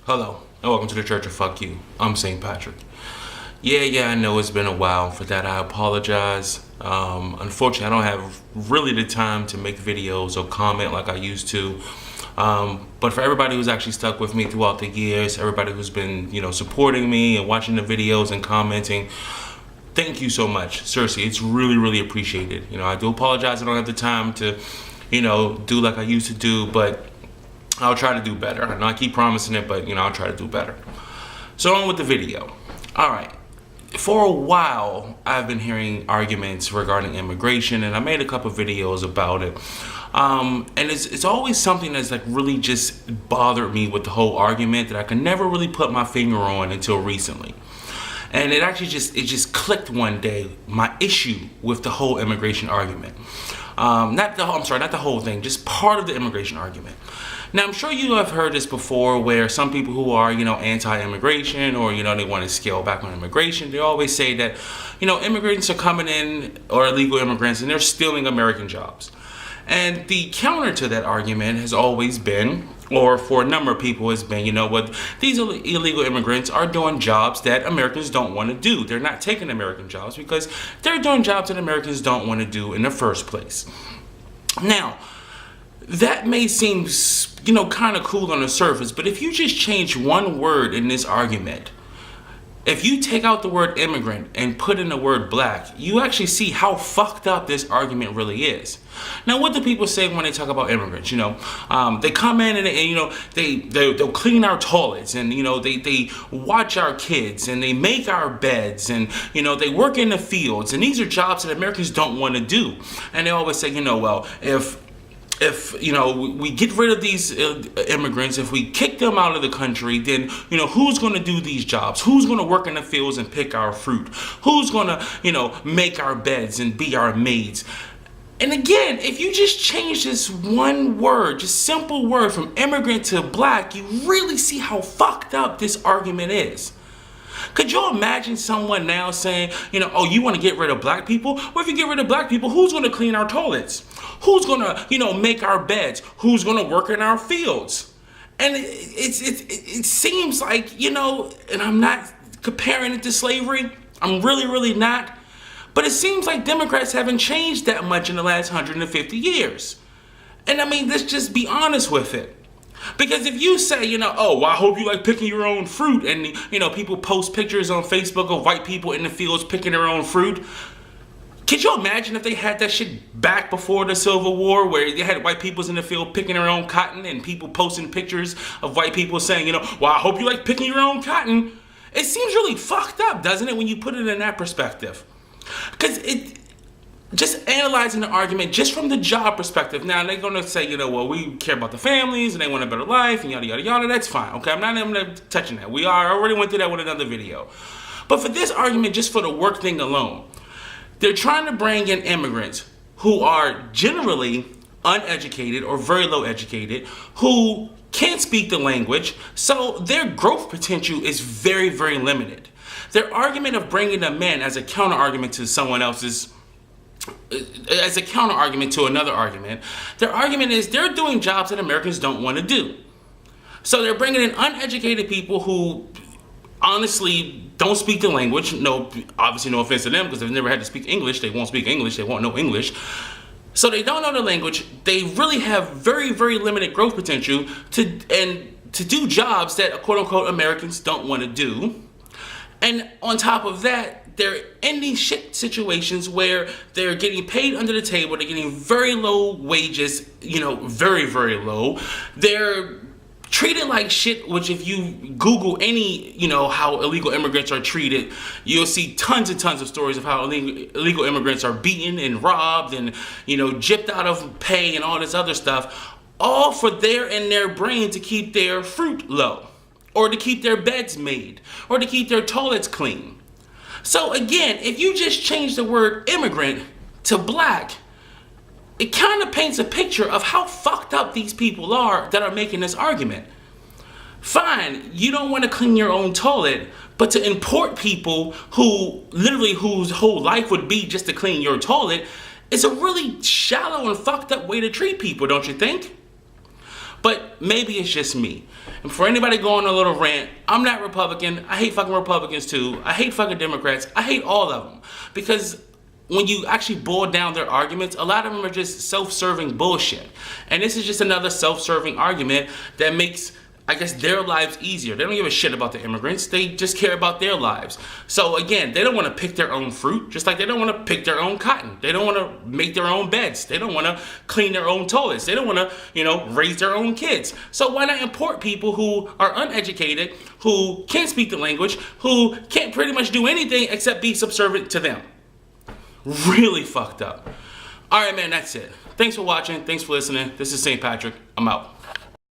Hello, and welcome to the Church of Fuck You. I'm St. Patrick. Yeah, I know it's been a while. For that, I apologize. Unfortunately, I don't have really the time to make videos or comment like I used to. But for everybody who's actually stuck with me throughout the years, everybody who's been, supporting me and watching the videos and commenting, thank you so much. Seriously, it's really appreciated. I do apologize. I don't have the time to, do like I used to do, but I'll try to do better. I know I keep promising it, but I'll try to do better. So on with the video. All right. For a while, I've been hearing arguments regarding immigration, and I made a couple videos about it. And it's always something that's like really just bothered me with the whole argument that I could never really put my finger on until recently. And it actually just clicked one day, my issue with the whole immigration argument. Not the whole thing, just part of the immigration argument. Now, I'm sure you have heard this before where some people who are, anti-immigration or, they want to scale back on immigration, they always say that, immigrants are coming in, or illegal immigrants, and they're stealing American jobs. And the counter to that argument has always been, or for a number of people has been, these illegal immigrants are doing jobs that Americans don't want to do. They're not taking American jobs because they're doing jobs that Americans don't want to do in the first place. Now, that may seem, kind of cool on the surface, but if you just change one word in this argument, if you take out the word immigrant and put in the word black, you actually see how fucked up this argument really is. Now, what do people say when they talk about immigrants? They come in and they'll clean our toilets, and they watch our kids, and they make our beds, and they work in the fields, and these are jobs that Americans don't want to do. And they always say, if we get rid of these immigrants, if we kick them out of the country, then who's going to do these jobs? Who's going to work in the fields and pick our fruit? Who's going to make our beds and be our maids? And again, if you just change this one word, just simple word from immigrant to black, you really see how fucked up this argument is. Could you imagine someone now saying, you want to get rid of black people? Well, if you get rid of black people, who's going to clean our toilets? Who's going to, make our beds? Who's going to work in our fields? And it seems like, and I'm not comparing it to slavery. I'm really not. But it seems like Democrats haven't changed that much in the last 150 years. And I mean, let's just be honest with it. Because if you say, I hope you like picking your own fruit, and, people post pictures on Facebook of white people in the fields picking their own fruit, could you imagine if they had that shit back before the Civil War, where they had white people in the field picking their own cotton, and people posting pictures of white people saying, I hope you like picking your own cotton? It seems really fucked up, doesn't it, when you put it in that perspective? Because just analyzing the argument just from the job perspective. Now, they're going to say, we care about the families and they want a better life and yada. That's fine. Okay, I'm not even touching that. I already went through that with another video. But for this argument, just for the work thing alone, they're trying to bring in immigrants who are generally uneducated or very low educated, who can't speak the language, so their growth potential is very limited. Their argument of bringing them in as a counter argument to someone else's, as a counter argument to another argument, their argument is they're doing jobs that Americans don't want to do. So they're bringing in uneducated people who honestly don't speak the language. Obviously no offense to them, because they've never had to speak English. They won't speak English. They won't know English. So they don't know the language. They really have very limited growth potential to do jobs that quote unquote Americans don't want to do. And on top of that, they're in these shit situations where they're getting paid under the table. They're getting very low wages, very low. They're treated like shit, which if you Google any, how illegal immigrants are treated, you'll see tons and tons of stories of how illegal immigrants are beaten and robbed and, gypped out of pay and all this other stuff, all for their brain to keep their fruit low, or to keep their beds made, or to keep their toilets clean. So again, if you just change the word immigrant to black, it kind of paints a picture of how fucked up these people are that are making this argument. Fine, you don't want to clean your own toilet, but to import people whose whole life would be just to clean your toilet is a really shallow and fucked up way to treat people, don't you think? But maybe it's just me. And for anybody going on a little rant, I'm not Republican. I hate fucking Republicans too. I hate fucking Democrats. I hate all of them. Because when you actually boil down their arguments, a lot of them are just self-serving bullshit. And this is just another self-serving argument that makes, I guess, their lives easier. They don't give a shit about the immigrants. They just care about their lives. So again, they don't want to pick their own fruit, just like they don't want to pick their own cotton. They don't want to make their own beds. They don't want to clean their own toilets. They don't want to, raise their own kids. So why not import people who are uneducated, who can't speak the language, who can't pretty much do anything except be subservient to them? Really fucked up. All right, man, that's it. Thanks for watching. Thanks for listening. This is St. Patrick. I'm out.